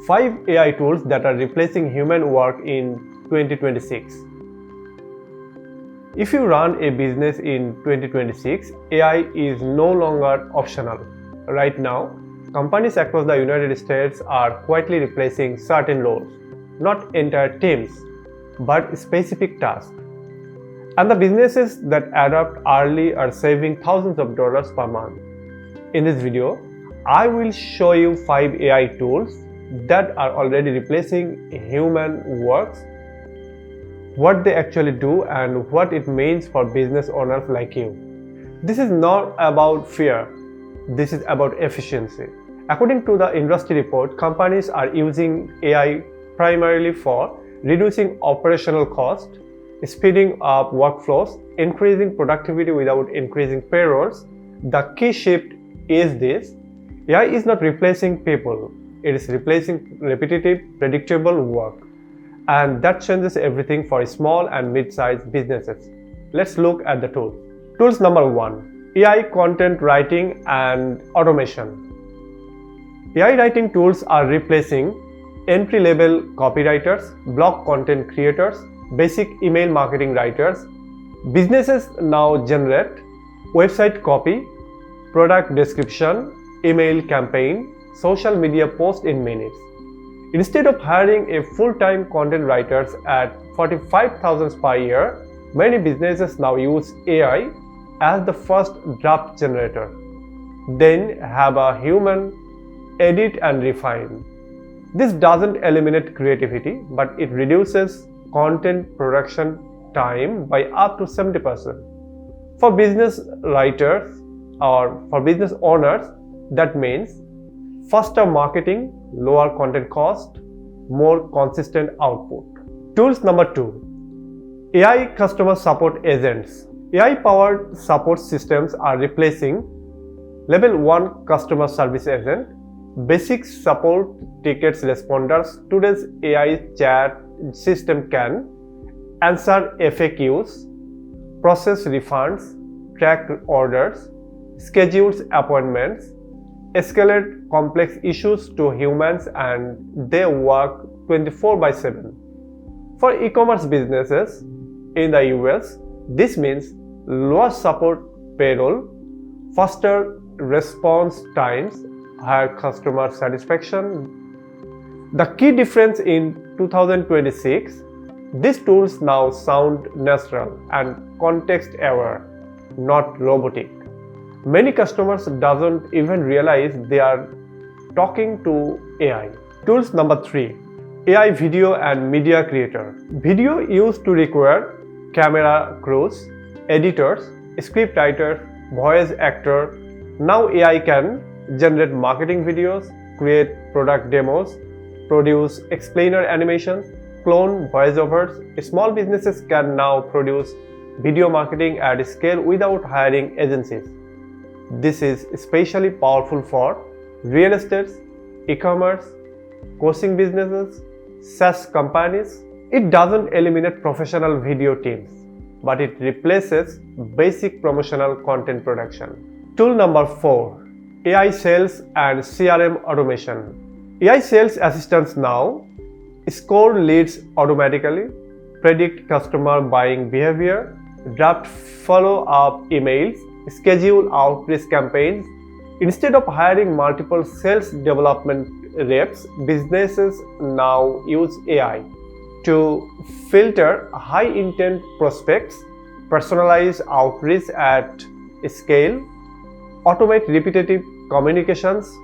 5 AI tools that are replacing human work in 2026. If you run a business in 2026, AI is no longer optional. Right now, companies across the United States are quietly replacing certain roles, not entire teams, but specific tasks. And the businesses that adapt early are saving thousands of dollars per month. In this video, I will show you 5 AI tools that are already replacing human works, what they actually do, and what it means for business owners like you. This is not about fear, this is about efficiency. According to the industry report, companies are using AI primarily for reducing operational cost, speeding up workflows, increasing productivity without increasing payrolls. The key shift is this: AI is not replacing people, it is replacing repetitive, predictable work. And that changes everything for small and mid-sized businesses. Let's look at the tools. Tools number 1: AI content writing and automation. AI writing tools are replacing entry-level copywriters, blog content creators, basic email marketing writers. Businesses now generate website copy, product description, email campaign, social media post in minutes. Instead of hiring a full-time content writers at $45,000 per year, many businesses now use AI as the first draft generator, then have a human edit and refine. This doesn't eliminate creativity, but it reduces content production time by up to 70%. For business writers or for business owners, that means faster marketing, lower content cost, more consistent output. Tools number 2: AI customer support agents. AI-powered support systems are replacing Level 1 customer service agent, basic support tickets responders. Today's AI chat system can answer FAQs, process refunds, track orders, schedule appointments, escalate complex issues to humans, and they work 24/7. For e-commerce businesses in the US, this means lower support payroll, faster response times, higher customer satisfaction. The key difference in 2026, these tools now sound natural and context-aware, not robotic. Many customers doesn't even realize they are talking to AI. Tools number 3: AI video and media creator. Video used to require camera crews, editors, script writers, voice actor. Now AI can generate marketing videos, create product demos, produce explainer animations, clone voiceovers. Small businesses can now produce video marketing at scale without hiring agencies. This is especially powerful for real estate, e-commerce, coaching businesses, SaaS companies. It doesn't eliminate professional video teams, but it replaces basic promotional content production. Tool number 4: AI sales and CRM automation. AI sales assistants now score leads automatically, predict customer buying behavior, draft follow-up emails, schedule outreach campaigns. Instead of hiring multiple sales development reps, businesses now use AI to filter high-intent prospects, personalize outreach at scale, automate repetitive communications.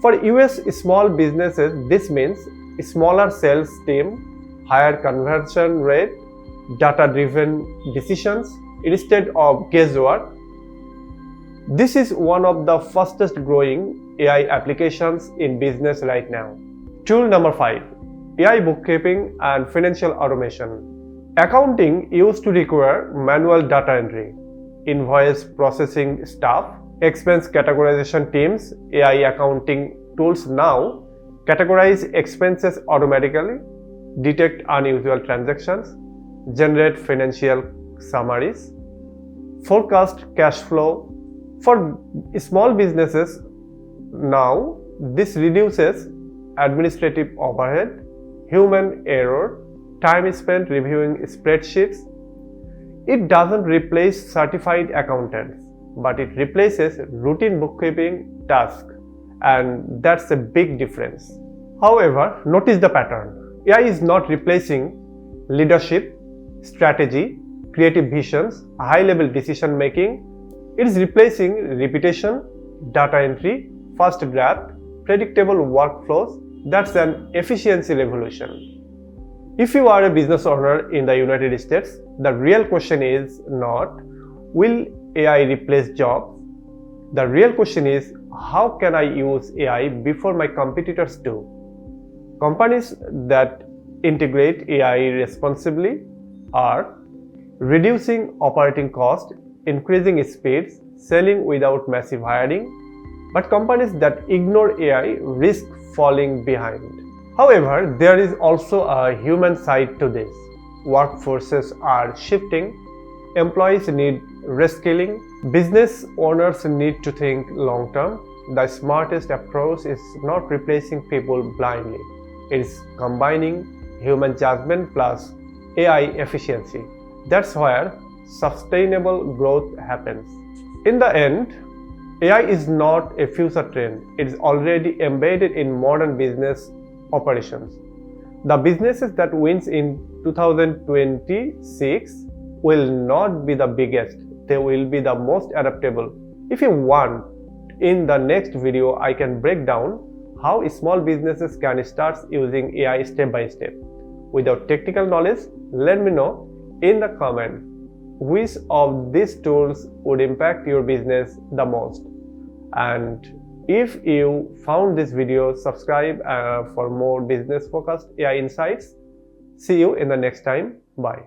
For US small businesses, this means smaller sales team, higher conversion rate, data-driven decisions instead of guesswork. This is one of the fastest growing AI applications in business right now. Tool number 5: AI bookkeeping and financial automation. Accounting used to require manual data entry, invoice processing staff, expense categorization teams. AI accounting tools now categorize expenses automatically, detect unusual transactions, generate financial summaries, forecast cash flow. For small businesses now, this reduces administrative overhead, human error, time spent reviewing spreadsheets. It doesn't replace certified accountants, but it replaces routine bookkeeping tasks, and that's a big difference. However, notice the pattern. AI is not replacing leadership, strategy, creative visions, high-level decision making. It is replacing repetition, data entry, fast draft, predictable workflows. That's an efficiency revolution. If you are a business owner in the United States, the real question is not, will AI replace jobs? The real question is, how can I use AI before my competitors do? Companies that integrate AI responsibly are reducing operating costs, increasing speeds, selling without massive hiring. But companies that ignore AI risk falling behind. However, there is also a human side to this. Workforces are shifting, employees need reskilling, business owners need to think long term. The smartest approach is not replacing people blindly, it is combining human judgment plus AI efficiency. That's where sustainable growth happens. In the end, AI is not a future trend, it is already embedded in modern business operations. The businesses that wins in 2026 will not be the biggest, they will be the most adaptable. If you want, in the next video I can break down how small businesses can start using AI step by step. Without technical knowledge, let me know in the comment which of these tools would impact your business the most. And if you found this video, subscribe for more business focused AI insights. See you in the next time. Bye.